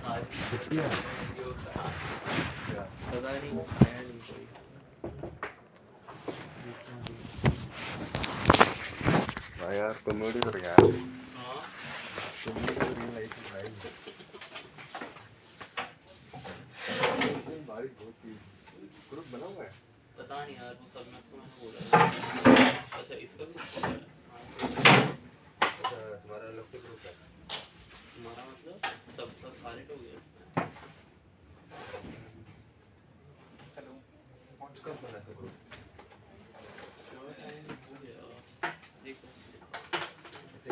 छुट्टी है क्या? पता नहीं है नहीं कोई। भाई यार कॉमेडी कर गया हाँ कॉमेडी कर रही लाइफ में भाई बारिश बहुत थी ग्रुप बना हुआ है पता नहीं यार वो सब में तो मैंने बोला। अच्छा इसका भी हाँ, अच्छा तुम्हारा अलग से ग्रुप है तुम्हारा मतलब सबका सारे लोग हैं उसमें। हेलो कब बना था ग्रुप थोड़ा टाइम हो गया देखो।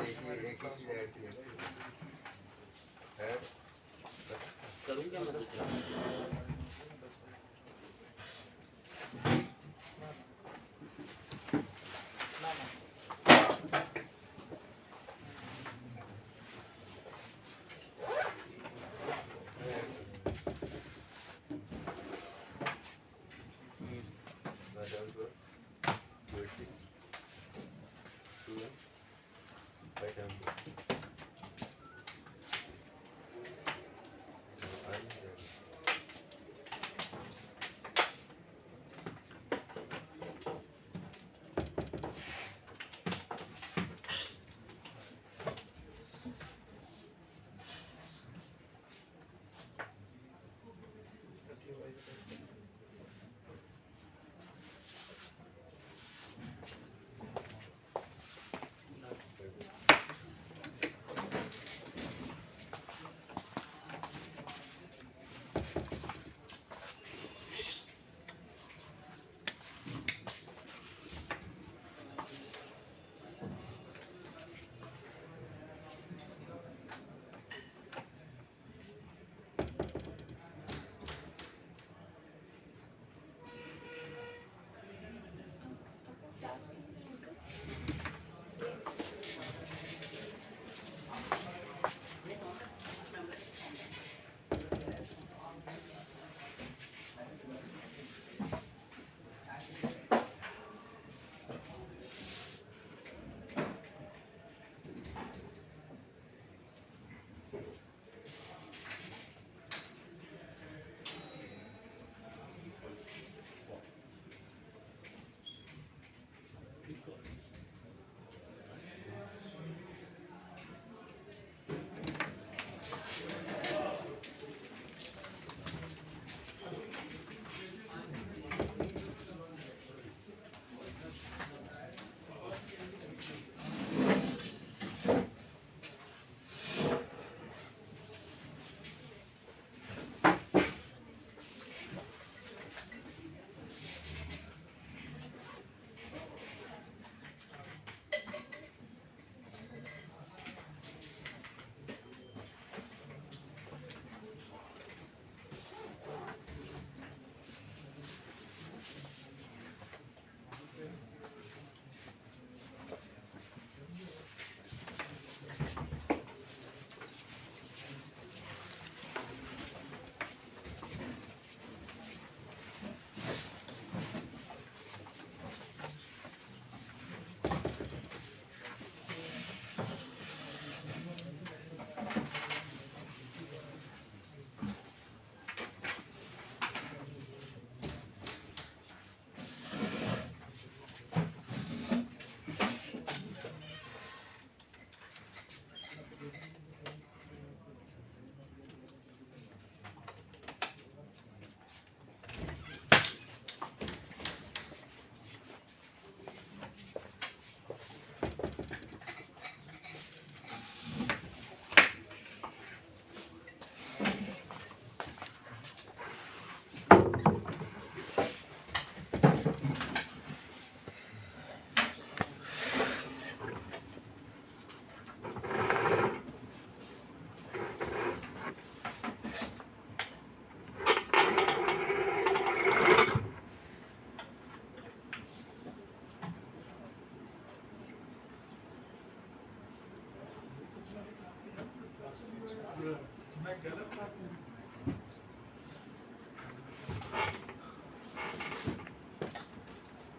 एक ही चीज ऐड थी ऐड करूँ क्या मैं दूसरा?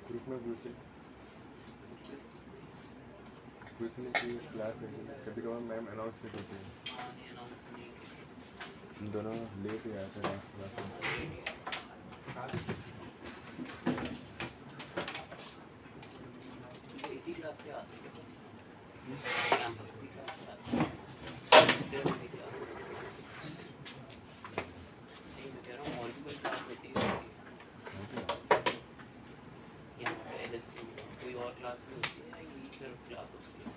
ग्रुप में घुसने की क्लास है कभी कभार मैम अनाउंस नहीं होती है हाँ नहीं अनाउंस नहीं किया। दोनों लेके आए थे इसी क्लास के आते हैं कैंपस की क्लास के आते हैं नहीं मैं कह रहा हूँ और भी कोई क्लास होती है यहाँ पे LHC में कोई और क्लास भी होती है या यही सिर्फ क्लास होती है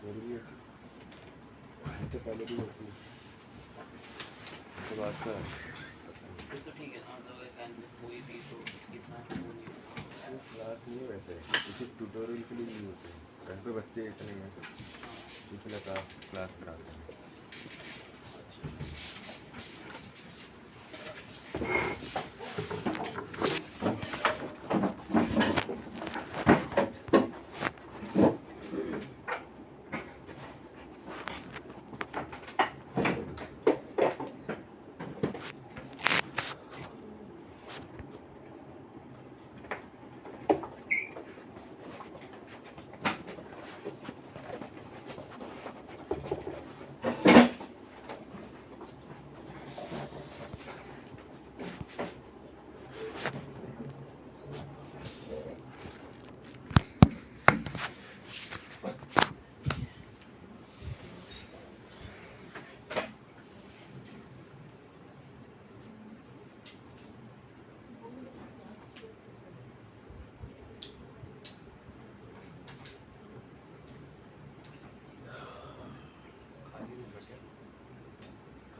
और भी तो पहले भी होती है तो बात का फिर तो ठीक है ना मतलब कैंपस हुई भी तो इतना वो नहीं होता क्लास नहीं है वैसे किसी ट्यूटोरियल के लिए नहीं होते हैं घर पे बच्चे इतने हैं इसलिए क्लास कराते हैं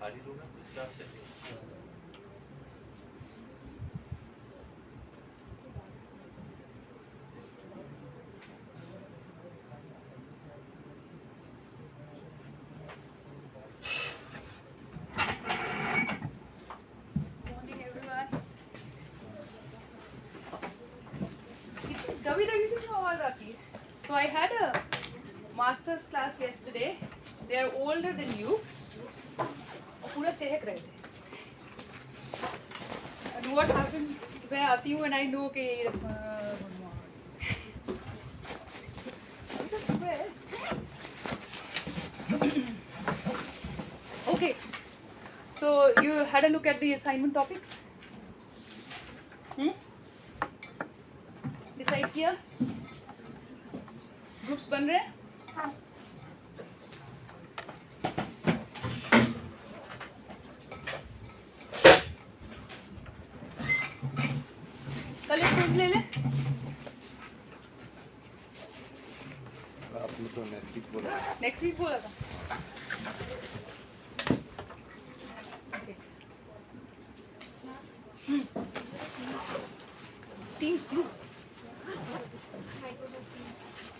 खाली रूम में कुछ क्लास चल रही है Morning, everyone. कभी लगी थी जो आवाज आती है. So I had a master's class yesterday. They are older than you. और पूरा चहक रहे थे. And what happens? मैं आती हूँ and I know कि good morning. Okay. So you had a look at the assignment topics? Decide किया? ग्रुप्स बन रहे हैं? कल एक क्विज ले ले? आपने तो नेक्स्ट वीक बोला था. Teams group.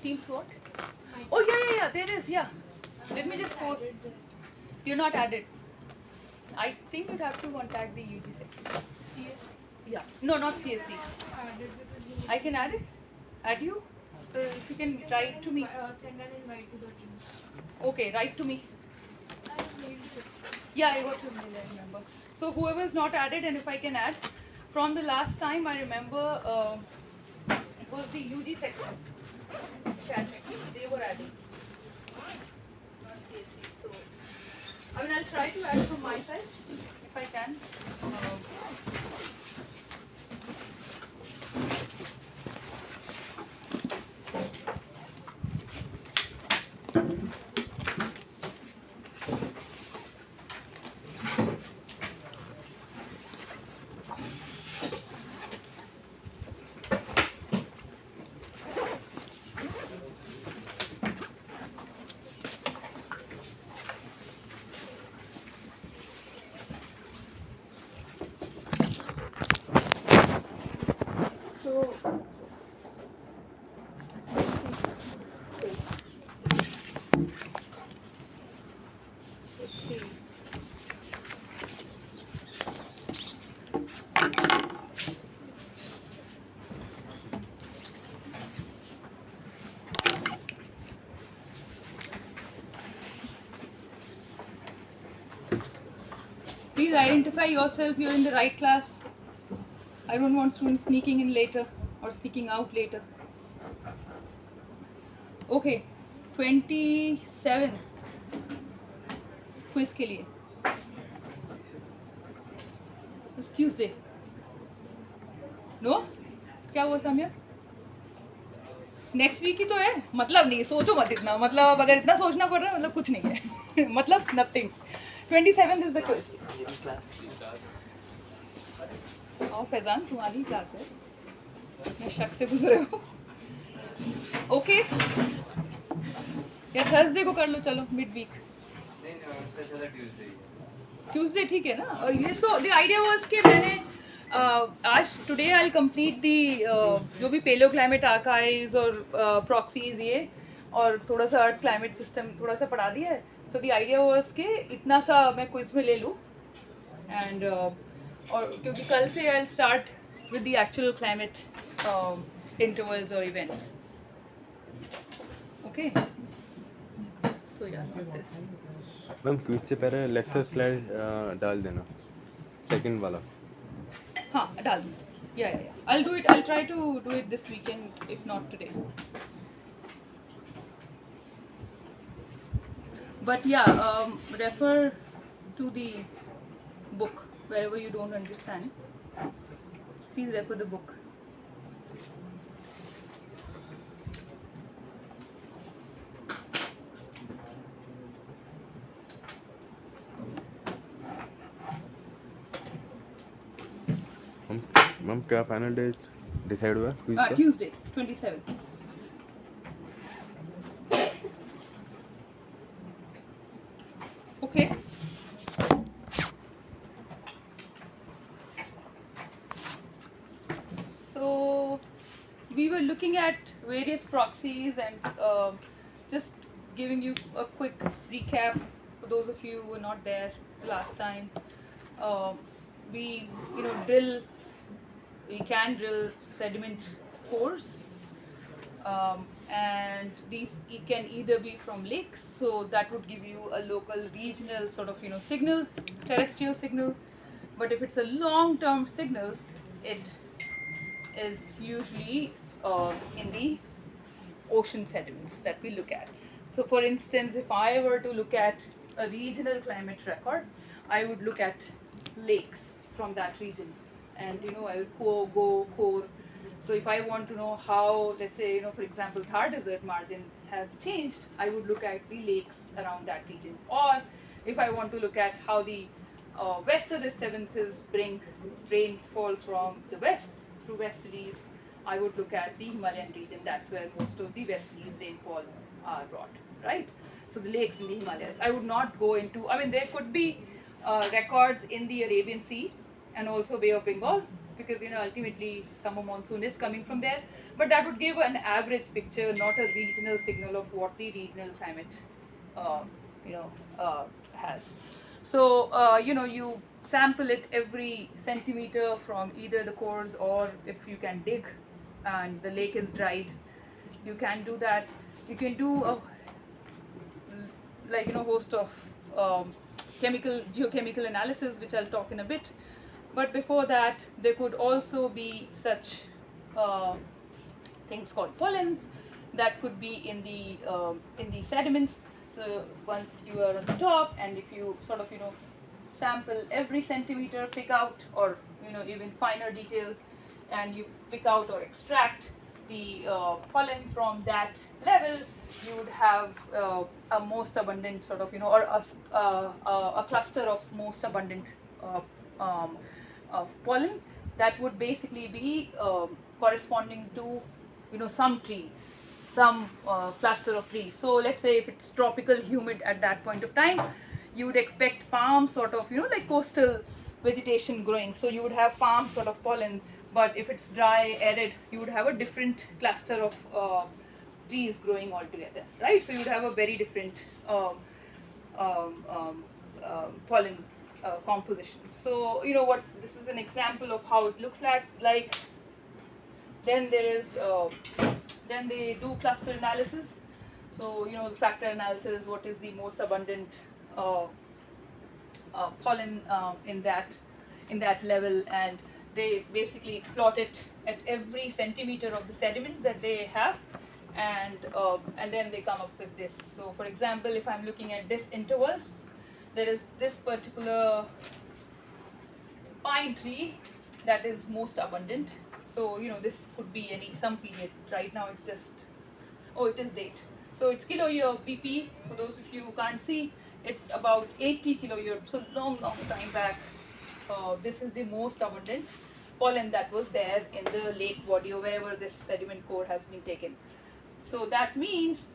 Teams what? Oh yeah, there is, yeah. Let me just post. You're not added. I think you'd have to contact the UG section. CS Yeah. No, not CSC. added because you I can add it? Add you? If you can write to me. send an invite to the team. Okay, write to me. I mailed it. Yeah, I got your mail, I remember. So whoever is not added, and if I can add, from the last time I remember it was the UG section. They were adding. Not CSC. So I mean, I'll try to add from my side if I can. So let's see. Please identify yourself, you're in the right class. I don't want students sneaking in later or sneaking out later. Okay, 27 quiz के लिए. It's Tuesday. No? क्या हुआ Samia? Next week ही तो है, मतलब नहीं, सोचो मत इतना, मतलब अगर इतना सोचना पड़ रहा है मतलब कुछ नहीं है मतलब nothing. 27th is the quiz. आओ फैजान, तुम्हारी क्लास है, मैं शक से गुजरे हो. ओके या थर्सडे को कर लो, चलो मिड वीक. ट्यूसडे ठीक है ना. और ये सो द आइडिया वाज कि मैंने आज today I will complete the जो भी पेलो क्लाइमेट आर्काइव्स और प्रॉक्सीज ये और थोड़ा सा अर्थ क्लाइमेट सिस्टम थोड़ा सा पढ़ा दिया है. सो द आइडिया वाज कि इतना सा मैं क्विज में ले लूँ एंड और क्योंकि कल से I will start with the actual climate intervals और इवेंट्स. ओके सो यार मैम क्विज से पहले लेक्चर स्लाइड डाल देना, सेकंड वाला. हाँ डाल दूँ. या I'll do it. I'll try to do it this weekend if not today. But yeah, refer to the book wherever you don't understand. Please refer the book. Ma'am क्या final date decide हुआ quiz का? Tuesday 27th. Okay. So we were looking at various proxies and just giving you a quick recap for those of you who were not there last time. We can drill sediment cores, and these can either be from lakes, so that would give you a local regional sort of signal, terrestrial signal. But if it's a long term signal, it is usually in the ocean sediments that we look at. So for instance, if I were to look at a regional climate record, I would look at lakes from that region, and I would go core. So if I want to know how, let's say, for example, Thar Desert margin have changed, I would look at the lakes around that region. Or if I want to look at how the western disturbances bring rainfall from the west through westerlies, I would look at the Himalayan region. That's where most of the westerlies rainfall are brought, right? So the lakes in the Himalayas. I would not go into, there could be records in the Arabian Sea and also Bay of Bengal, because ultimately summer monsoon is coming from there, but that would give an average picture, not a regional signal of what the regional climate has. So you sample it every centimeter from either the cores, or if you can dig and the lake is dried, you can do that. You can do a host of geochemical analysis, which I'll talk in a bit. But before that, there could also be such things called pollen that could be in the sediments. So once you are on the top, and if you sort of sample every centimeter, pick out, or even finer detail, and you pick out or extract the pollen from that level, you would have a most abundant sort of or a cluster of most abundant of pollen that would basically be corresponding to some tree, some cluster of trees. So let's say if it's tropical humid at that point of time, you would expect palm sort of like coastal vegetation growing, so you would have palm sort of pollen. But if it's dry, arid, you would have a different cluster of trees growing all together, right? So you would have a very different pollen composition. So what, this is an example of how it looks like. Then there is then they do cluster analysis. So the factor analysis, what is the most abundant pollen in that level, and they basically plot it at every centimeter of the sediments that they have, and then they come up with this. So for example, if I'm looking at this interval, there is this particular pine tree that is most abundant. So this could be some period. Right now it's just, oh, it is date. So it's kilo year BP. For those of you who can't see, it's about 80 kilo year. So long time back. This is the most abundant pollen that was there in the lake body or wherever this sediment core has been taken. So that means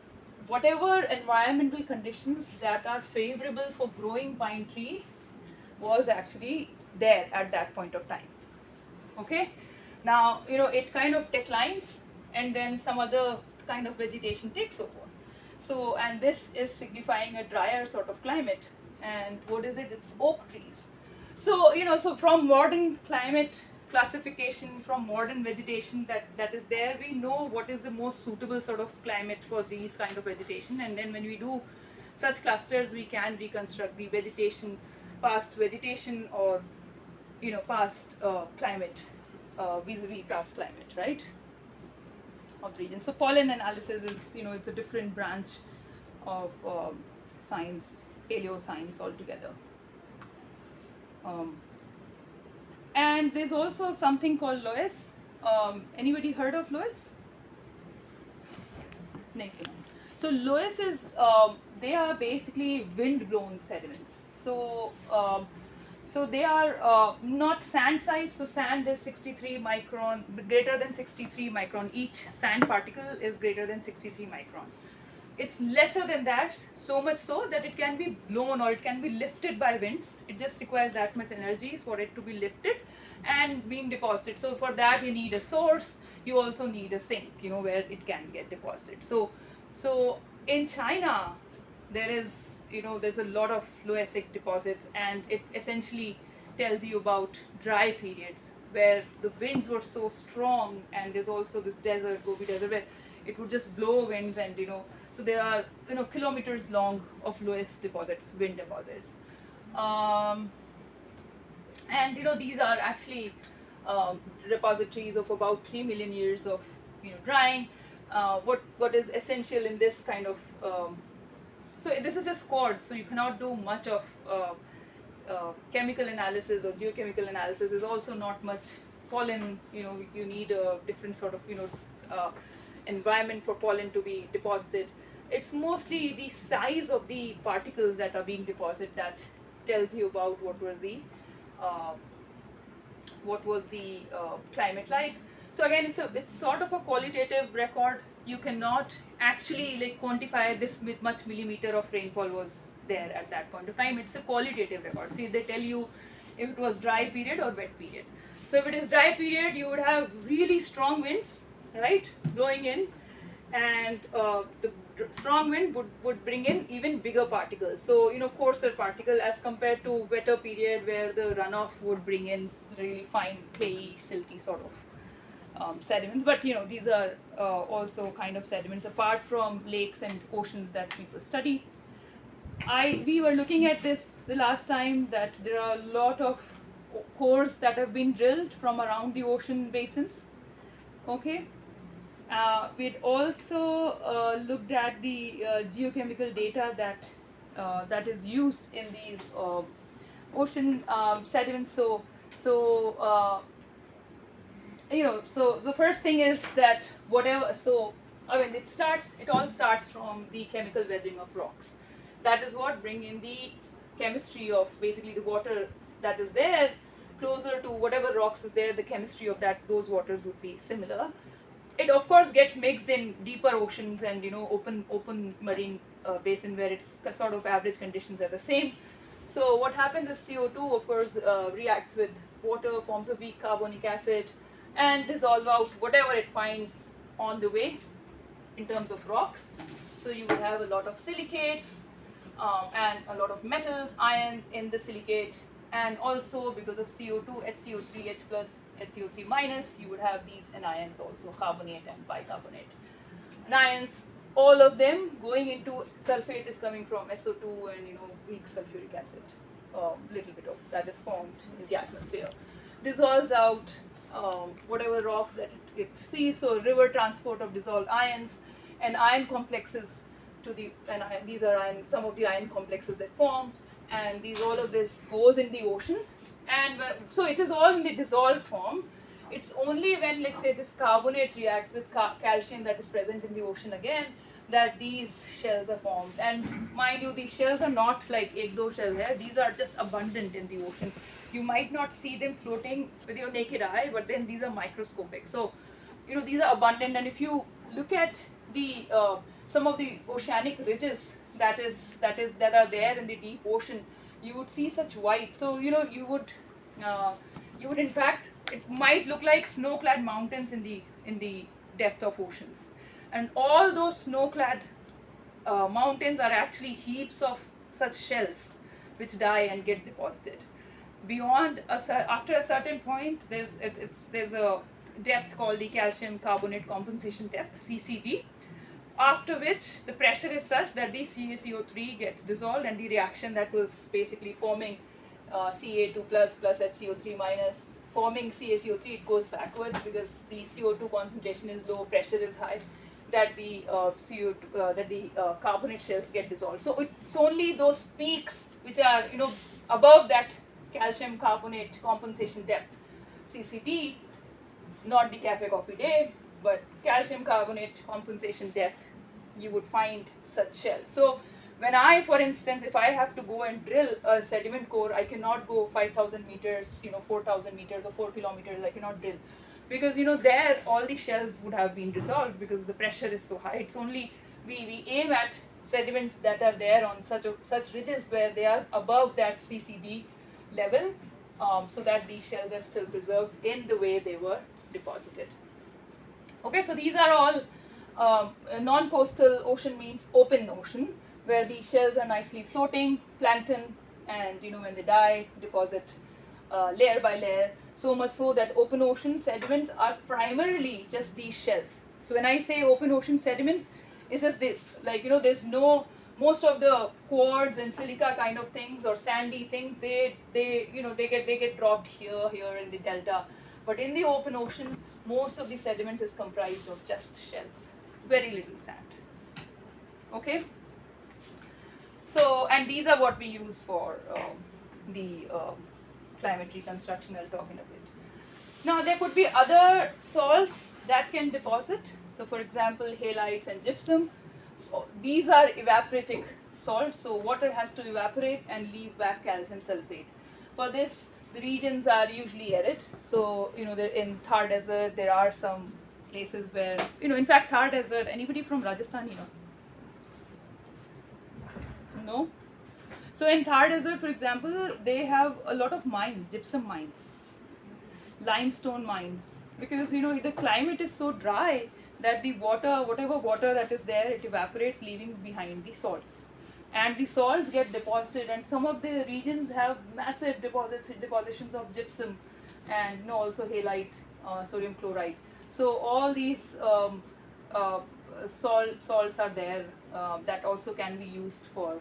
whatever environmental conditions that are favorable for growing pine tree was actually there at that point of time. Okay, now it kind of declines and then some other kind of vegetation takes over. So, and this is signifying a drier sort of climate. And what is it? It's oak trees. So so from modern climate classification, from modern vegetation that is there, we know what is the most suitable sort of climate for these kind of vegetation. And then when we do such clusters, we can reconstruct the vegetation, past vegetation, or past climate, vis-a-vis past climate, right, of the region. So pollen analysis is it's a different branch of science, paleoscience altogether. And there's also something called loess. Anybody heard of loess? Next one. So loess is, they are basically wind-blown sediments. So they are not sand size. So sand is 63 micron, greater than 63 micron. Each sand particle is greater than 63 micron. It's lesser than that, so much so that it can be blown or it can be lifted by winds. It just requires that much energy for it to be lifted and being deposited. So for that you need a source. You also need a sink, where it can get deposited. So in China, there is, there's a lot of loessic deposits, and it essentially tells you about dry periods where the winds were so strong, and there's also this desert, Gobi Desert, where it would just blow winds, and so there are kilometers long of loess deposits, wind deposits, and these are actually repositories of about 3 million years of drying. What is essential in this kind of so this is just quartz, so you cannot do much of chemical analysis or geochemical analysis. Is also not much pollen. You need a different sort of environment for pollen to be deposited. It's mostly the size of the particles that are being deposited that tells you about what was the climate like. So again, it's sort of a qualitative record. You cannot actually quantify this with much millimeter of rainfall was there at that point of time. It's a qualitative record. See, they tell you if it was dry period or wet period. So if it is dry period, you would have really strong winds, right, blowing in, and the strong wind would bring in even bigger particles. So coarser particle as compared to wetter period where the runoff would bring in really fine, clayey, silky sort of sediments. But these are also kind of sediments apart from lakes and oceans that people study. We were looking at this the last time, that there are a lot of cores that have been drilled from around the ocean basins. Okay. We'd also looked at the geochemical data that is used in these ocean sediments. So the first thing is that whatever. So I mean, it all starts from the chemical weathering of rocks. That is what bring in the chemistry of basically the water that is there closer to whatever rocks is there. The chemistry of those waters would be similar. It of course gets mixed in deeper oceans and open marine basin where it's sort of average conditions are the same. So what happens is CO2 of course reacts with water, forms a weak carbonic acid, and dissolve out whatever it finds on the way in terms of rocks. So you will have a lot of silicates and a lot of metal, iron in the silicate, and also because of CO2, HCO3, H plus, HCO3 minus, you would have these anions also, carbonate and bicarbonate. Anions, all of them going into sulfate is coming from SO2 and weak sulfuric acid. Little bit of that is formed in the atmosphere. Dissolves out whatever rocks that it sees, so river transport of dissolved ions and ion complexes to these are some of the ion complexes that forms, and all of this goes in the ocean And so it is all in the dissolved form. It's only when, let's say, this carbonate reacts with calcium that is present in the ocean again, that these shells are formed. And mind you, these shells are not like egg-dough shells here. These are just abundant in the ocean. You might not see them floating with your naked eye, but then these are microscopic. So, these are abundant. And if you look at the some of the oceanic ridges that are there in the deep ocean, you would see such white. So you would in fact, it might look like snow-clad mountains in the depth of oceans, and all those snow-clad mountains are actually heaps of such shells which die and get deposited. Beyond after a certain point, there's a depth called the calcium carbonate compensation depth, CCD, after which the pressure is such that the CaCO3 gets dissolved, and the reaction that was basically forming Ca2 plus HCO3 minus, forming CaCO3, it goes backwards because the CO2 concentration is low, pressure is high, that the carbonate shells get dissolved. So it's only those peaks which are above that calcium carbonate compensation depth, CCD, not the Cafe Coffee Day, but calcium carbonate compensation depth, you would find such shells. So when I, for instance, if I have to go and drill a sediment core, I cannot go 5,000 meters, 4,000 meters or 4 kilometers, I cannot drill. Because, there all the shells would have been dissolved because the pressure is so high. It's only, we aim at sediments that are there on such ridges where they are above that CCD level, so that these shells are still preserved in the way they were deposited. Okay, so these are all non-coastal ocean means open ocean, where the shells are nicely floating, plankton, and when they die, deposit layer by layer, so much so that open ocean sediments are primarily just these shells. So when I say open ocean sediments, it's just this, like there's no, most of the quartz and silica kind of things or sandy things, they get dropped here in the delta. But in the open ocean, most of the sediment is comprised of just shells, very little sand. Okay? So, and these are what we use for the climate reconstruction. I'll talk in a bit. Now, there could be other salts that can deposit. So, for example, halides and gypsum. These are evaporitic salts, so water has to evaporate and leave back calcium sulfate. For this, the regions are usually arid. So, in Thar Desert, there are some places where, in fact, Thar Desert, anybody from Rajasthan, No? So, in Thar Desert, for example, they have a lot of mines, gypsum mines, limestone mines, because, the climate is so dry that the water, whatever water that is there, it evaporates, leaving behind the salts. And the salts get deposited, and some of the regions have massive depositions of gypsum and also halite, sodium chloride. So all these salts are there that also can be used for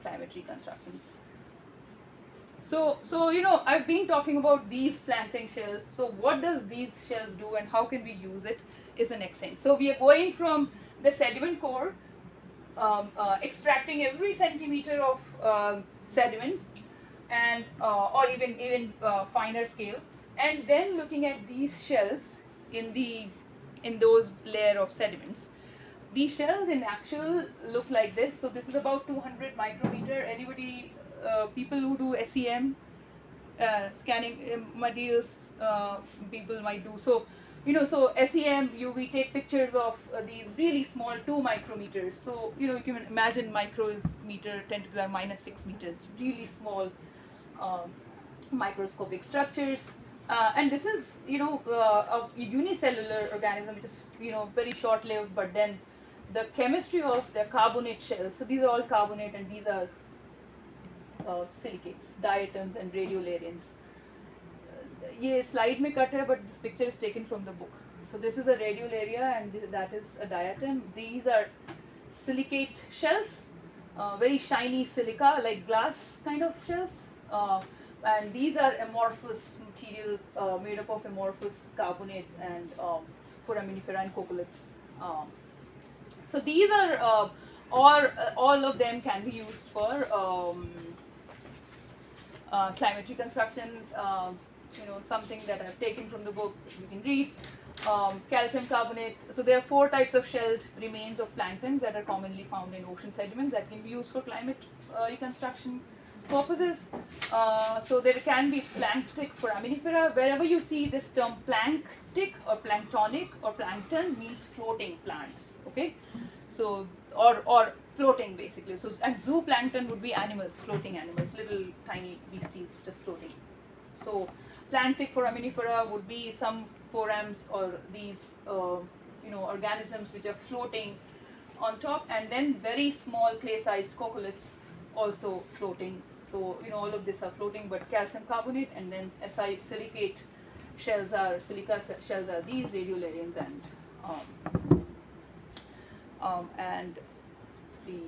climate reconstruction. So I've been talking about these plankton shells. So what does these shells do and how can we use it is the next thing. So we are going from the sediment core, extracting every centimeter of sediments, and or even finer scale, and then looking at these shells in those layer of sediments. These shells in actual look like this. So this is about 200 micrometer. Anybody, people who do SEM, scanning materials, people might do. So, so SEM, we take pictures of these really small 2 micrometers. So, you can imagine micrometer 10 to the power minus 6 meters, really small microscopic structures. And this is, a unicellular organism, which is, very short-lived, but then the chemistry of the carbonate shells, so these are all carbonate and these are silicates, diatoms and radiolarians. ये slide में cut है, but this picture is taken from the book. So this is a radiolaria and that is a diatom. These are silicate shells, very shiny silica, like glass kind of shells. And these are amorphous material made up of amorphous carbonate and foraminifera and coccoliths. So these are, all of them can be used for climate reconstruction, something that I've taken from the book you can read. Calcium carbonate. So there are 4 types of shelled remains of planktons that are commonly found in ocean sediments that can be used for climate reconstruction purposes. So there can be planktic foraminifera. Wherever you see this term planktic or planktonic or plankton means floating plants. Okay, so or floating basically. So and zooplankton would be animals, floating animals, little tiny beasties just floating. So planktic foraminifera would be some forams or these organisms which are floating on top, and then very small clay-sized coccoliths also floating. So all of this are floating, but calcium carbonate and then silicate shells are silica shells are these radiolarians and the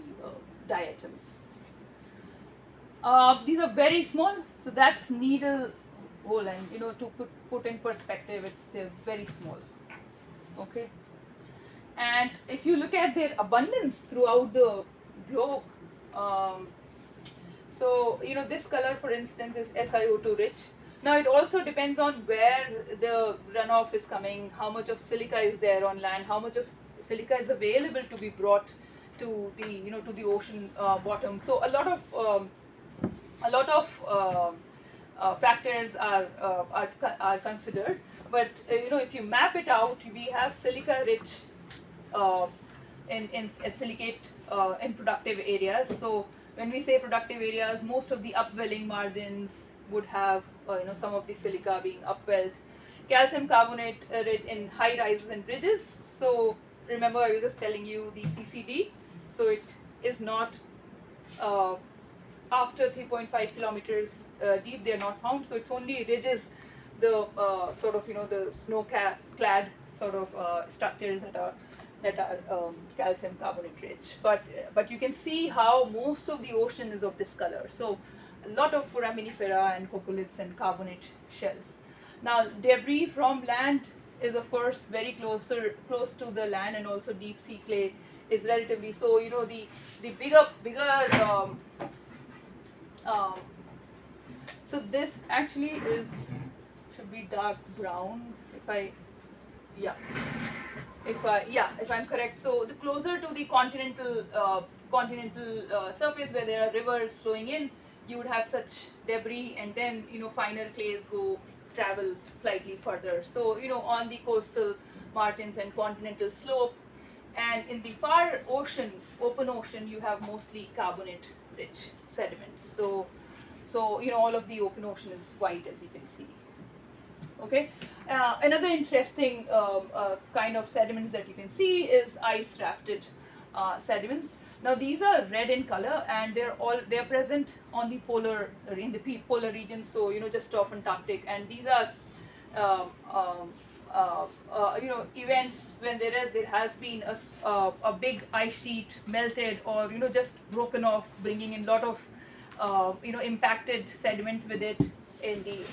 diatoms. These are very small, so that's needle hole, and to put in perspective, they're very small. Okay, and if you look at their abundance throughout the globe, so this color, for instance, is SiO2 rich. Now it also depends on where the runoff is coming, how much of silica is there on land, how much of silica is available to be brought to the to the ocean bottom. So a lot of factors are considered, but if you map it out, we have silica rich in silicate in productive areas. So when we say productive areas, most of the upwelling margins would have some of the silica being upwelled. Calcium carbonate rich in high rises and ridges. So remember, I was just telling you the CCD. So it is not after 3.5 kilometers deep, they are not found. So it's only ridges, the the snow-clad sort of structures that are calcium carbonate rich. But you can see how most of the ocean is of this color. So a lot of foraminifera and coccoliths and carbonate shells. Now debris from land is of course very close to the land, and also deep sea clay is relatively so. The bigger so this actually should be dark brown if I'm correct. So the closer to the continental surface where there are rivers flowing in, you would have such debris, and then finer clays travel slightly further. So on the coastal margins and continental slope, and in the far ocean, open ocean, you have mostly carbonate rich sediments. So all of the open ocean is white, as you can see. Okay. Another interesting kind of sediments that you can see is ice rafted sediments. Now these are red in color, and they're present on the polar regions. So just off Antarctic, and these are events when there has been a big ice sheet melted, or just broken off, bringing in a lot of impacted sediments with it in the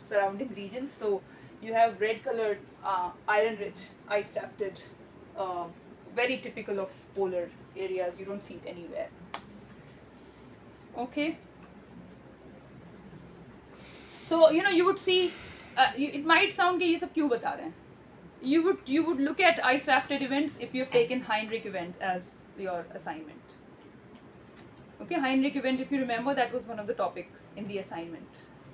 surrounding regions. So you have red colored iron rich ice rafted, very typical of polar areas. You don't see it anywhere. Okay, so you would see it might sound कि ये सब क्यों बता रहे हैं. You would look at ice rafted events if you've taken Heinrich event as your assignment. Okay, Heinrich event, if you remember, that was one of the topics in the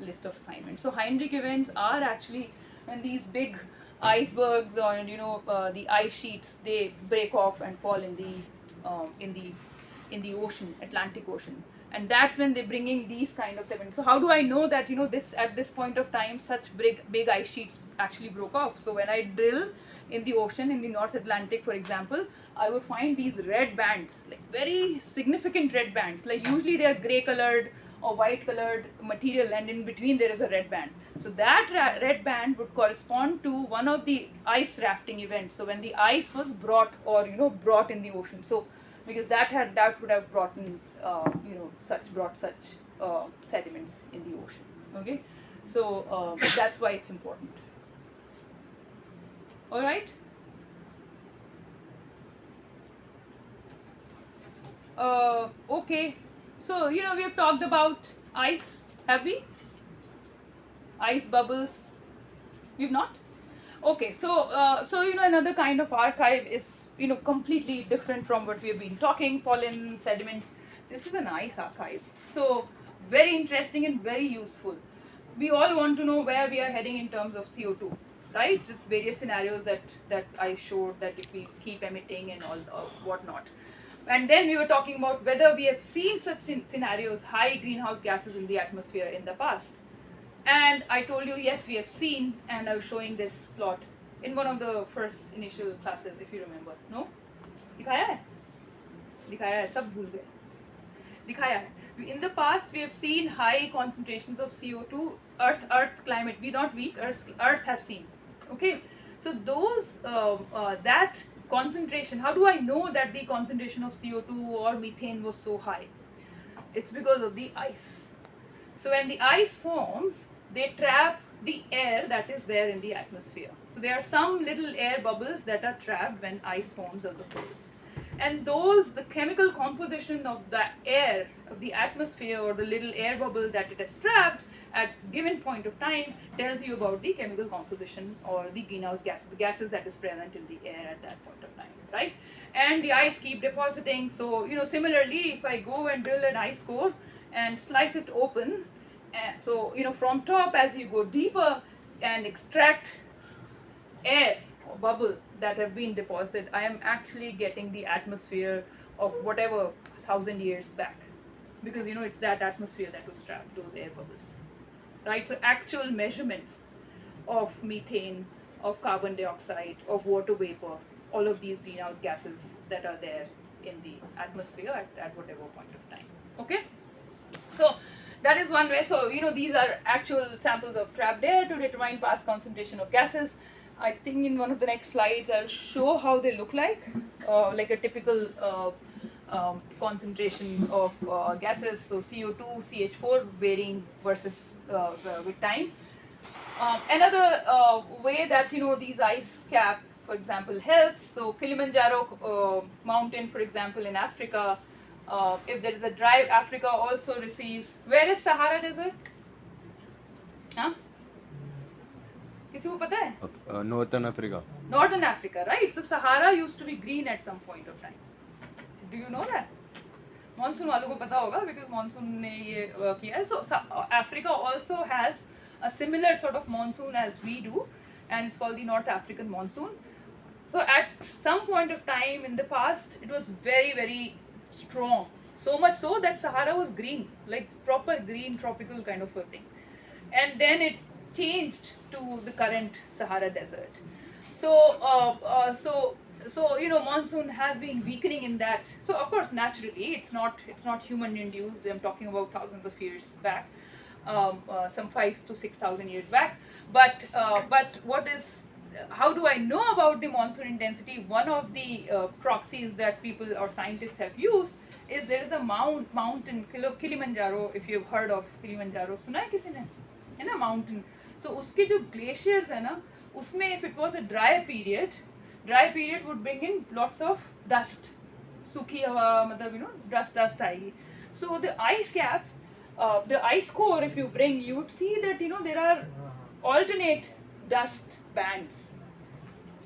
list of assignments. So Heinrich events are actually when these big icebergs or the ice sheets, they break off and fall in the ocean, Atlantic Ocean, and that's when they're bringing these kind of sediments. So how do I know that this at this point of time such big ice sheets actually broke off? So when I drill in the ocean, in the North Atlantic, for example, I would find these red bands, like very significant red bands. Like usually they are gray colored or white colored material, and in between there is a red band. So that red band would correspond to one of the ice rafting events. So when the ice was brought in the ocean. So because that would have brought in such sediments in the ocean. Okay, so that's why it's important. All right. Okay, so we have talked about ice Have we? Ice bubbles? We've not? Okay, so you know, another kind of archive is, you know, completely different from what we have been talking, pollen, sediments. This is an ice archive. So very interesting and very useful. We all want to know where we are heading in terms of CO2, right? It's various scenarios that I showed, that if we keep emitting and all whatnot. And then we were talking about whether we have seen such scenarios, high greenhouse gases in the atmosphere in the past. And I told you, yes, we have seen, and I was showing this plot in one of the first initial classes, if you remember. No? दिखाया है? दिखाया है, सब भूल गए. दिखाया है. In the past, we have seen high concentrations of CO2. Earth climate, we not weak. Earth has seen. Okay, so those that concentration. How do I know that the concentration of CO2 or methane was so high? It's because of the ice. So when the ice forms, they trap the air that is there in the atmosphere. So there are some little air bubbles that are trapped when ice forms on the poles. And those, the chemical composition of the air, of the atmosphere, or the little air bubble that it has trapped at given point of time, tells you about the chemical composition or the greenhouse gas, the gases that is present in the air at that point of time, right? And the ice keep depositing. So, you know, similarly, if I go and drill an ice core and slice it open, so, you know, from top, as you go deeper and extract air or bubble that have been deposited, I am actually getting the atmosphere of whatever 1,000 years back, because, you know, it's that atmosphere that was trapped, those air bubbles, right? So actual measurements of methane, of carbon dioxide, of water vapor, all of these greenhouse gases that are there in the atmosphere at whatever point of time. Okay, so that is one way. So, you know, these are actual samples of trapped air to determine past concentration of gases. I think in one of the next slides I'll show how they look like a typical concentration of gases. So CO2, CH4 varying versus with time. Another way that, you know, these ice cap, for example, helps. So Kilimanjaro mountain, for example, in Africa, if there is a dry, Africa also receives. Where is Sahara Desert? Huh? किसी को पता है? Northern Africa. Northern Africa, right? So Sahara used to be green at some point of time. Do you know that? Monsoon वालों को पता होगा, because monsoon ने ये किया है. So Africa also has a similar sort of monsoon as we do, and it's called the North African monsoon. So at some point of time in the past, it was very, very strong. So much so that Sahara was green, like proper green tropical kind of a thing. And then it changed to the current Sahara Desert. So you know, monsoon has been weakening in that. So of course, naturally, it's not human induced. I'm talking about thousands of years back, some 5,000 to 6,000 years back. But what is? How do I know about the monsoon intensity? One of the proxies that people or scientists have used is there is a mountain Kilimanjaro. If you've heard of Kilimanjaro, सुना है किसी ने? है ना, mountain. So उसके जो glaciers है ना, उसमें if it was a dry period would bring in lots of dust. सूखी हवा, मतलब, you know, dust आएगी. So the ice caps, the ice core, if you bring, you would see that, you know, there are alternate dust bands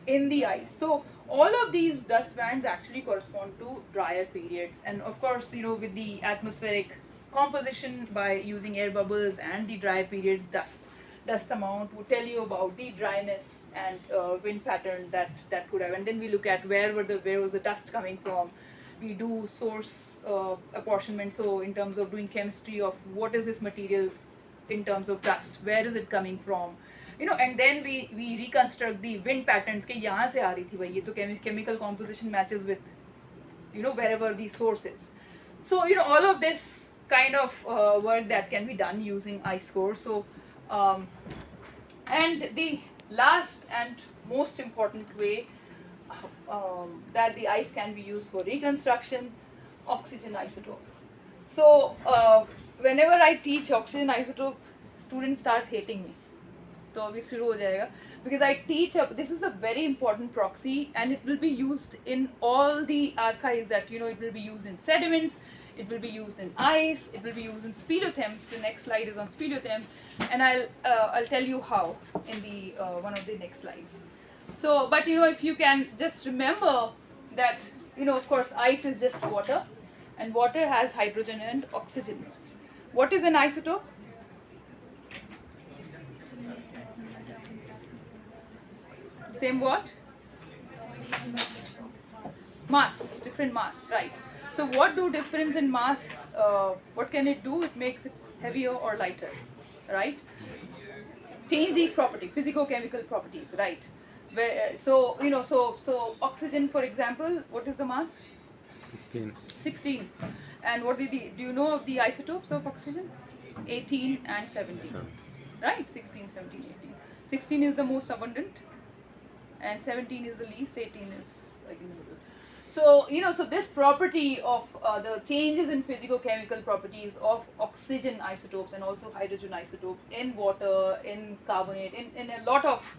in the ice. So all of these dust bands actually correspond to drier periods. And of course, you know, with the atmospheric composition, by using air bubbles and the dry periods, dust amount would tell you about the dryness and wind pattern that could have. And then we look at where was the dust coming from. We do source apportionment. So in terms of doing chemistry of what is this material in terms of dust, where is it coming from? You know, and then we reconstruct the wind patterns के यहाँ से आ रही थी भाई, ये तो chemical composition matches with, you know, wherever the source is. So, you know, all of this kind of work that can be done using ice core. So, and the last and most important way that the ice can be used for reconstruction, oxygen isotope. So, whenever I teach oxygen isotope, students start hating me. तो अभी शुरू हो जाएगा, because I teach this is a very important proxy, and it will be used in all the archives that, you know, it will be used in sediments, it will be used in ice, it will be used in speleothems. The next slide is on speleothem, and I'll tell you how in the one of the next slides. So, but if you can just remember that of course ice is just water, and water has hydrogen and oxygen. What is an isotope? Same what? Mass, different mass, right? So what do difference in mass, what can it do? It makes it heavier or lighter, right? Change the property, physico-chemical properties, right? Where, so oxygen, for example, what is the mass? 16. 16. And what do you know of the isotopes of oxygen? 18 and 17, right? 16, 17, 18. 16 is the most abundant, and 17 is the least, 18 is like in the middle. So, so this property of the changes in physico-chemical properties of oxygen isotopes and also hydrogen isotope in water, in carbonate, in a lot of,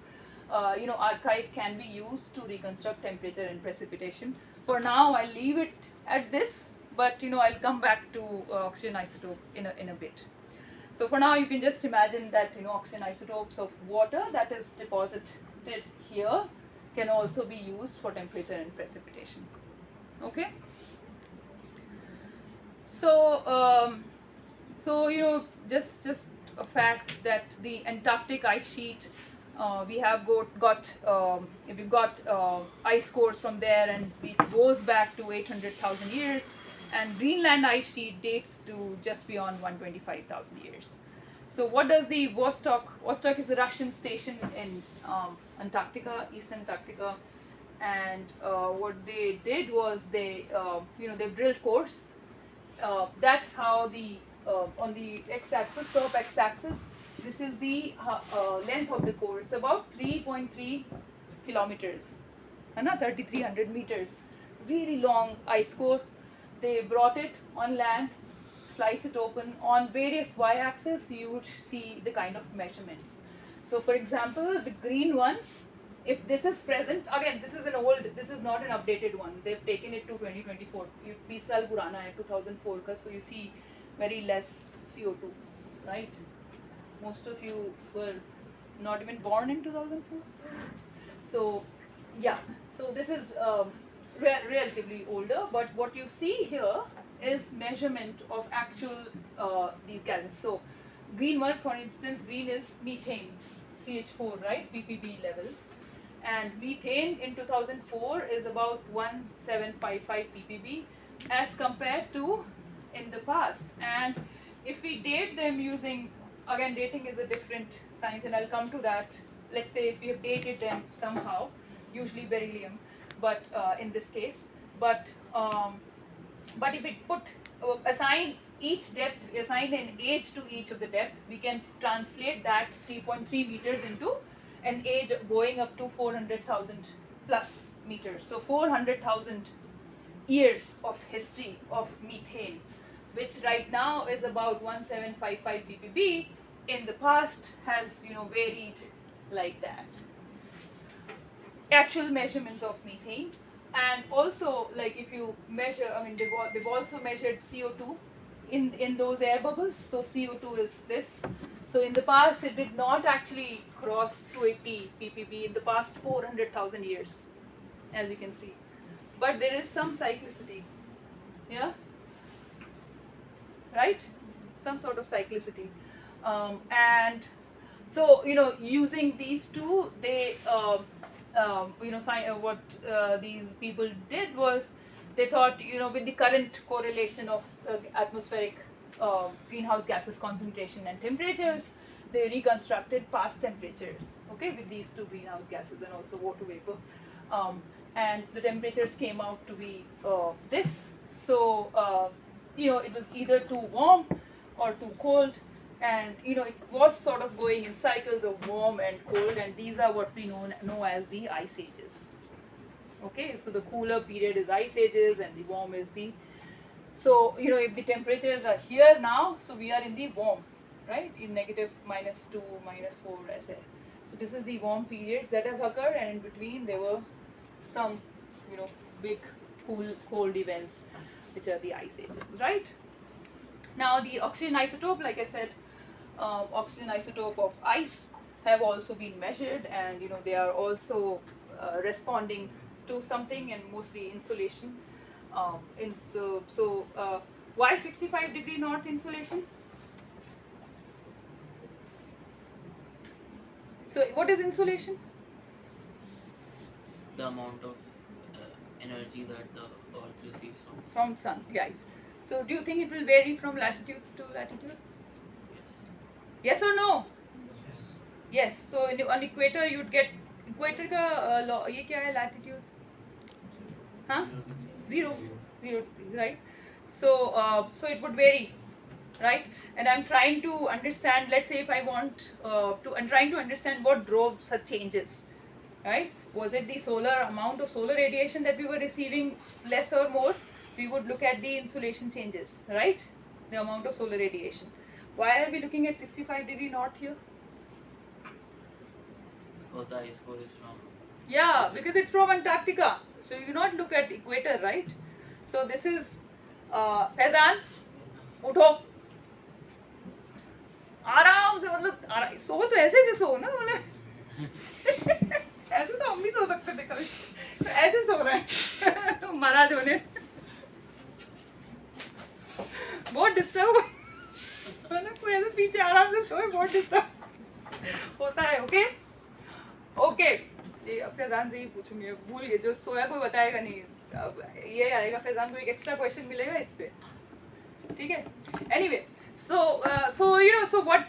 archive can be used to reconstruct temperature and precipitation. For now, I'll leave it at this, but, I'll come back to oxygen isotope in a bit. So for now, you can just imagine that, oxygen isotopes of water that is deposited here can also be used for temperature and precipitation. Okay. So, just a fact that the Antarctic ice sheet, we've got ice cores from there, and it goes back to 800,000 years, and Greenland ice sheet dates to just beyond 125,000 years. So what does the Vostok is a Russian station in Antarctica, East Antarctica, and what they did was they drilled cores. That's how the on the x-axis, top x-axis, this is the length of the core. It's about 3.3 kilometers, 3,300 meters. Really long ice core. They brought it on land, slice it open. On various y-axis, you would see the kind of measurements. So, for example, the green one, if this is present, again, this is not an updated one. They've taken it to 2024. You Pisal Purana hai 2004 ka, so you see very less CO2, right? Most of you were not even born in 2004. So, yeah. So this is relatively older, but what you see here is measurement of actual these gases. So green one, for instance, green is methane, CH4, right? ppb levels, and methane in 2004 is about 1755 ppb as compared to in the past. And if we date them using, again, dating is a different science, and I'll come to that. Let's say if we have dated them somehow, usually beryllium, but in this case, but if we put assign each depth, assign an age to each of the depth, we can translate that 3.3 meters into an age going up to 400,000 plus meters. So 400,000 years of history of methane, which right now is about 1755 ppb. In the past has varied like that. Actual measurements of methane, and also like if you measure, I mean they've also measured CO2 in those air bubbles. So CO2 is this. So in the past it did not actually cross 280 ppb in the past 400,000 years, as you can see. But there is some cyclicity, yeah, right? Some sort of cyclicity, and so using these two, they what these people did was they thought with the current correlation of atmospheric greenhouse gases concentration and temperatures, they reconstructed past temperatures, okay, with these two greenhouse gases and also water vapor, and the temperatures came out to be this. So it was either too warm or too cold, and it was sort of going in cycles of warm and cold, and these are what we know as the ice ages. Okay, so the cooler period is ice ages and the warm is the, so if the temperatures are here now, so we are in the warm, right, in -2, -4 SA. So this is the warm periods that have occurred, and in between there were some big cold events. which are the isotopes, right? Now the oxygen isotope, like I said, oxygen isotope of ice have also been measured, and they are also responding to something, and mostly insolation. Why 65-degree north insolation? So what is insolation? The amount of energy that the Earth receives from From sun, right? So do you think it will vary from latitude to latitude? yes. Yes or no? Yes. So on equator you'd get equator का ये क्या है latitude? Huh? Zero degree, right? So it would vary, right? And I'm trying to understand. Let's say if I want I'm trying to understand what drove such changes, right? Was it the amount of solar radiation that we were receiving, less or more? We would look at the insolation changes, right? The amount of solar radiation. Why are we looking at 65-degree north here? Because the ice core is from Yeah, because it's from Antarctica. So you not look at equator, right? So this is Faizan, उठो आराम से, मतलब सो तो ऐसे सो ना, मतलब ऐसे तो हम भी सो सकते थे कभी, तो ऐसे सो रहे हैं तो महाराज होने बहुत डिस्टर्ब मतलब कोई ऐसे पीछे आराम से सोए, बहुत डिस्टर्ब होता है. ओके ओके, ये अब फैजान से ही पूछूंगी, भूल गए, जो सोया कोई बताएगा नहीं. अब ये आएगा फैजान को एक एक्स्ट्रा क्वेश्चन मिलेगा इस पे, ठीक है. Anyway, so what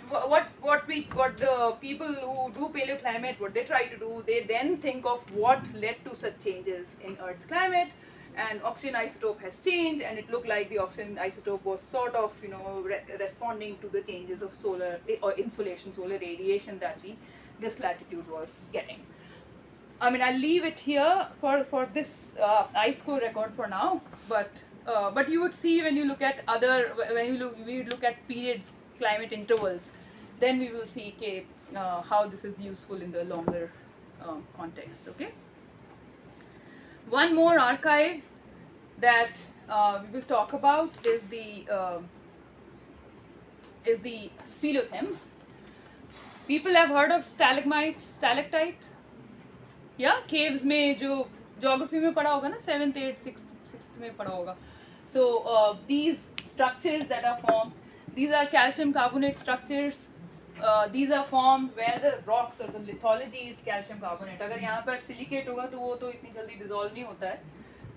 the people who do paleoclimate, what they try to do, they then think of what led to such changes in Earth's climate, and oxygen isotope has changed, and it looked like the oxygen isotope was sort of responding to the changes of solar or insolation, solar radiation that this latitude was getting. I mean, I'll leave it here for this ice core record for now, but you would see when you look at we look at periods, climate intervals, then we will see how this is useful in the longer context. Okay. One more archive that we will talk about is the speleothems. People have heard of stalagmites, stalactite. Yeah, caves में जो geography में पढ़ा होगा ना, 7th, 8th, 6th में पढ़ा होगा. So these structures that are formed, these are calcium carbonate structures. These are formed where the rocks or the lithology is calcium carbonate. अगर यहाँ पर silicate होगा तो वो तो इतनी जल्दी dissolve नहीं होता है,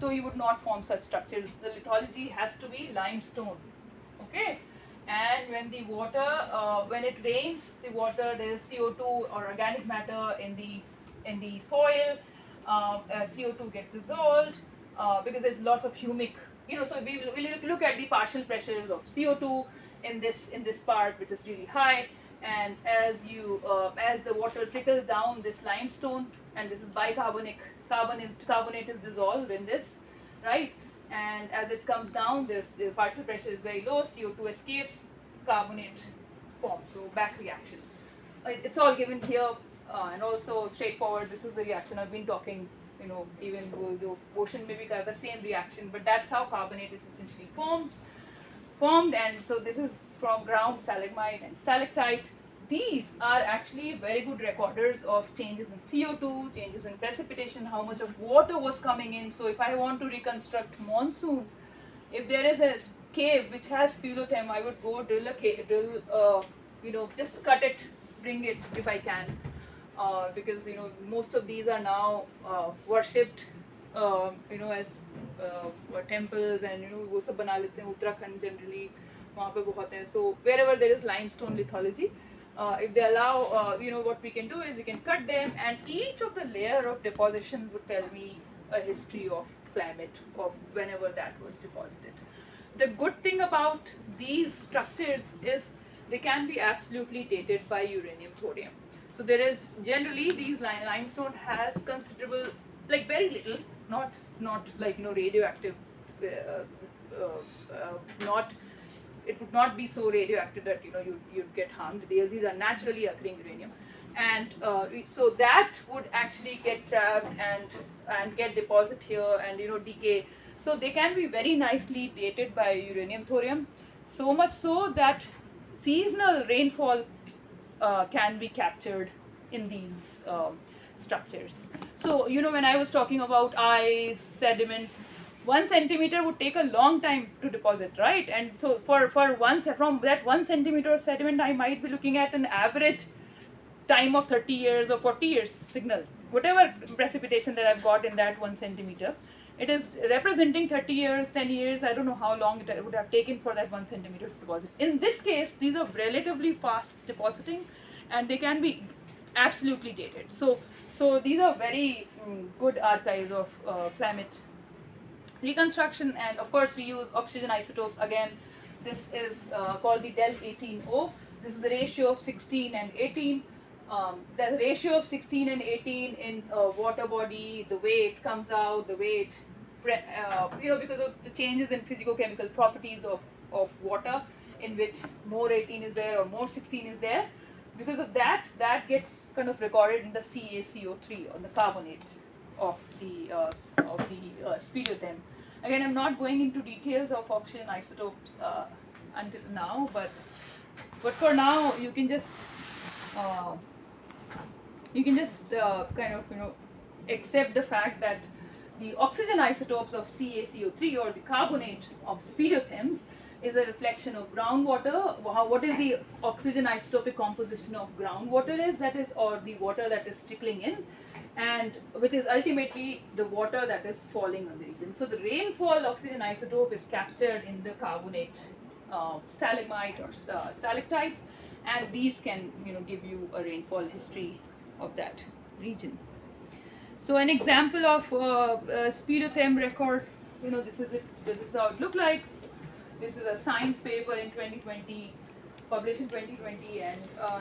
तो you would not form such structures. The lithology has to be limestone. Okay. And when the water, when it rains, the water, there is CO2 or organic matter in the soil. CO2 gets dissolved because there's lots of humic. So we will look at the partial pressures of CO2 in this part, which is really high. And as the water trickles down this limestone, and this is bicarbonate, carbonate is dissolved in this, right? And as it comes down, the partial pressure is very low, CO2 escapes, carbonate forms, so back reaction. It's all given here, and also straightforward. This is the reaction I've been talking, even the ocean may be the same reaction, but that's how carbonate is essentially formed. And so this is from ground stalagmite and stalactite. These are actually very good recorders of changes in CO2, changes in precipitation, how much of water was coming in. So if I want to reconstruct monsoon, if there is a cave which has spelothem, I would go drill a cave, just cut it, bring it if I can, because most of these are now worshipped, as temples, and वो सब बना लेते हैं. Uttarakhand generally वहाँ पे बहुत है. So wherever there is limestone lithology, if they allow, what we can do is we can cut them, and each of the layer of deposition would tell me a history of climate of whenever that was deposited. The good thing about these structures is they can be absolutely dated by uranium thorium. So there is generally these limestone has considerable, like very little, not like radioactive, it would not be so radioactive that you'd get harmed. These are naturally occurring uranium, and so that would actually get trapped and get deposit here and decay. So they can be very nicely dated by uranium thorium, so much so that seasonal rainfall can be captured in these structures. So, you know, when I was talking about ice, sediments, 1 centimeter would take a long time to deposit, right? And so from that 1 centimeter of sediment, I might be looking at an average time of 30 years or 40 years signal. Whatever precipitation that I've got in that 1 centimeter, it is representing 30 years, 10 years. I don't know how long it would have taken for that 1 centimeter to deposit. In this case, these are relatively fast depositing, and they can be absolutely dated. So these are very good archives of climate reconstruction. And of course, we use oxygen isotopes. Again, this is called the Del 18O. This is the ratio of 16 and 18. The ratio of 16 and 18 in a water body, the way it comes out, the way it, because of the changes in physicochemical properties of water, in which more 18 is there or more 16 is there. Because of that, that gets kind of recorded in the CaCO3, on the carbonate of the speleothem. Again, I'm not going into details of oxygen isotope until now, but for now, you can just kind of accept the fact that the oxygen isotopes of CaCO3, or the carbonate of speleothems, is a reflection of groundwater. What is the oxygen isotopic composition of groundwater is, that is, or the water that is trickling in, and which is ultimately the water that is falling on the region. So the rainfall oxygen isotope is captured in the carbonate stalagmite or stalactites, and these can give you a rainfall history of that region. So an example of speleothem record, this is it. This is how it looked like. This is a science paper in 2020, published in 2020, and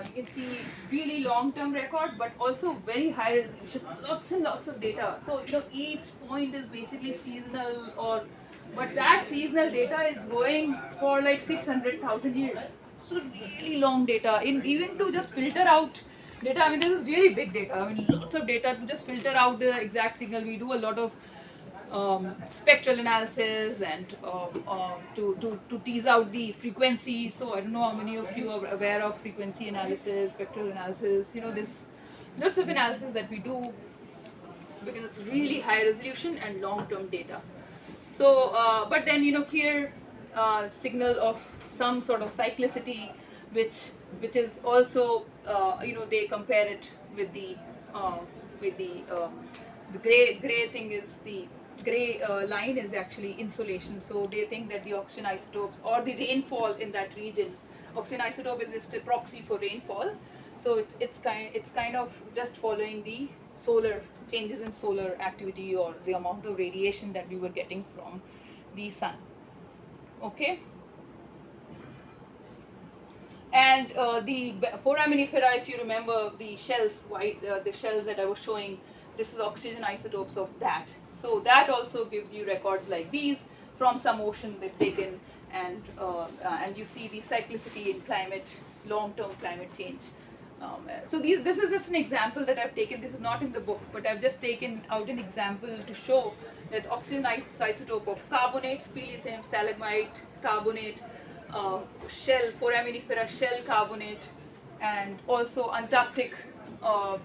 you can see really long-term record, but also very high resolution, lots and lots of data. So each point is basically seasonal, but that seasonal data is going for like 600,000 years. So really long data. Even to just filter out data, I mean, this is really big data. I mean, lots of data to just filter out the exact signal. We do a lot of spectral analysis and to tease out the frequency. So I don't know how many of you are aware of frequency analysis, spectral analysis. There's lots of analysis that we do because it's really high resolution and long-term data. So, but then clear signal of some sort of cyclicity, which is also they compare it with the gray thing is the gray line is actually insolation. So they think that the oxygen isotopes or the rainfall in that region, oxygen isotope is just a proxy for rainfall. So it's kind of just following the solar changes in solar activity or the amount of radiation that we were getting from the sun. Okay. And the foraminifera, if you remember the shells, the shells that I was showing, this is oxygen isotopes of that. So that also gives you records like these from some ocean they've taken, and you see the cyclicity in climate, long-term climate change. So this is just an example that I've taken. This is not in the book, but I've just taken out an example to show that oxygen isotope of carbonate, speleothem, stalagmite, carbonate, shell, foraminifera shell carbonate, and also Antarctic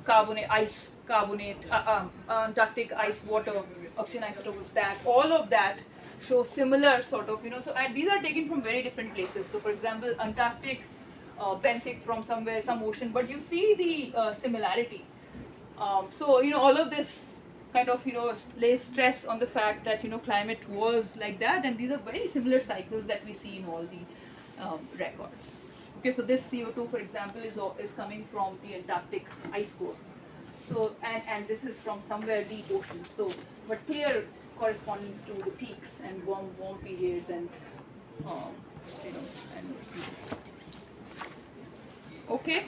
carbonate, ice carbonate, Antarctic ice water, oxygen isotope of that. All of that show similar sort of, so, and these are taken from very different places. So for example, Antarctic, benthic from somewhere, some ocean, but you see the similarity. So all of this kind of lays stress on the fact that climate was like that, and these are very similar cycles that we see in all the records. Okay, so this CO2, for example, is coming from the Antarctic ice core. So and this is from somewhere deep ocean. So but clear correspondence to the peaks and warm periods and and okay.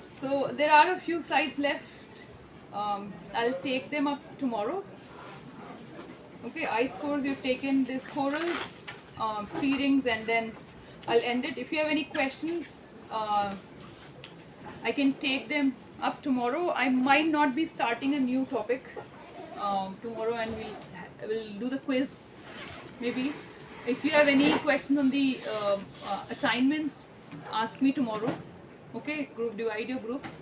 So there are a few slides left. I'll take them up tomorrow. Okay, ice cores, you've taken the corals, 3 rings, and then I'll end it. If you have any questions, I can take them up tomorrow. I might not be starting a new topic tomorrow, and we'll do the quiz. Maybe if you have any questions on the assignments, ask me tomorrow. Okay, divide your groups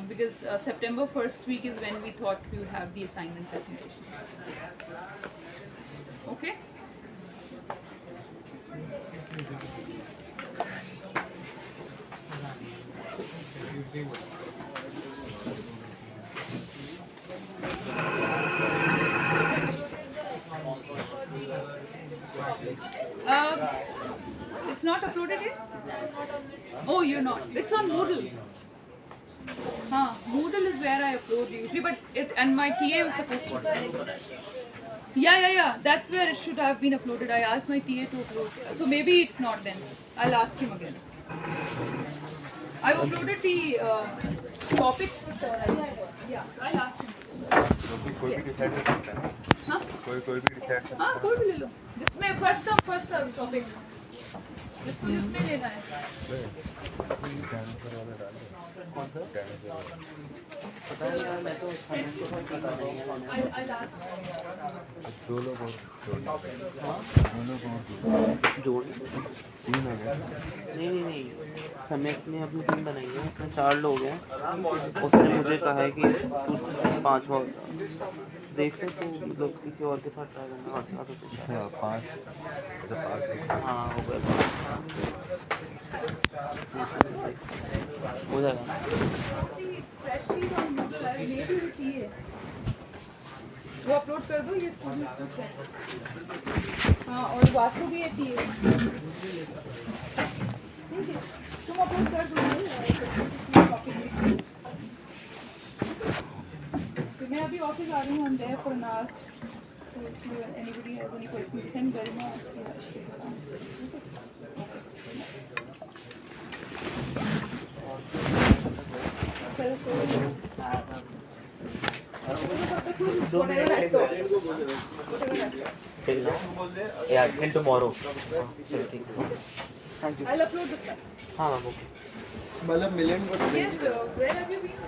because September first week is when we thought we would have the assignment presentation. Okay. It's not uploaded yet? Oh, you're not. It's on Moodle. Moodle is where I upload usually, but and my TA was supposed to. Yeah. That's where it should have been uploaded. I asked my TA to upload. So maybe it's not then. I'll ask him again. I've uploaded the topics for sure. Yeah, so I'll ask him. कोई भी decide कर सकता है हाँ कोई भी decide कर हाँ कोई भी ले लो जिसमें फर्स्ट टॉपिक जिसको जिसमें लेना है I'll ask. दो लोग और जोड़ तीन हो गया नहीं सम्यक ने अपनी टीम बनाई है, उसमें 4 लोग हैं। उसने मुझे कहा है कि तू 5वां देख ले, तो मतलब किसी और के साथ ट्राई करना आता तो कुछ। हाँ 5 हाँ हो गया, हो जाएगा ना। Spreadsheet on maybe with TA. वो अपलोड कर दो, ये स्टूडेंट्स पूछ रहे हैं। हाँ और वासु भी है TA। ठीक है, तुम अपलोड कर दो। तो मैं अभी ऑफिस आ रही हूँ, there for an hour. So if anybody has any questions, send Garima. Whatever I saw. Till now? Yeah, till tomorrow. चलो ठीक है। I'll upload the stuff. हाँ मैम ओके। मतलब million Yes, where have you been?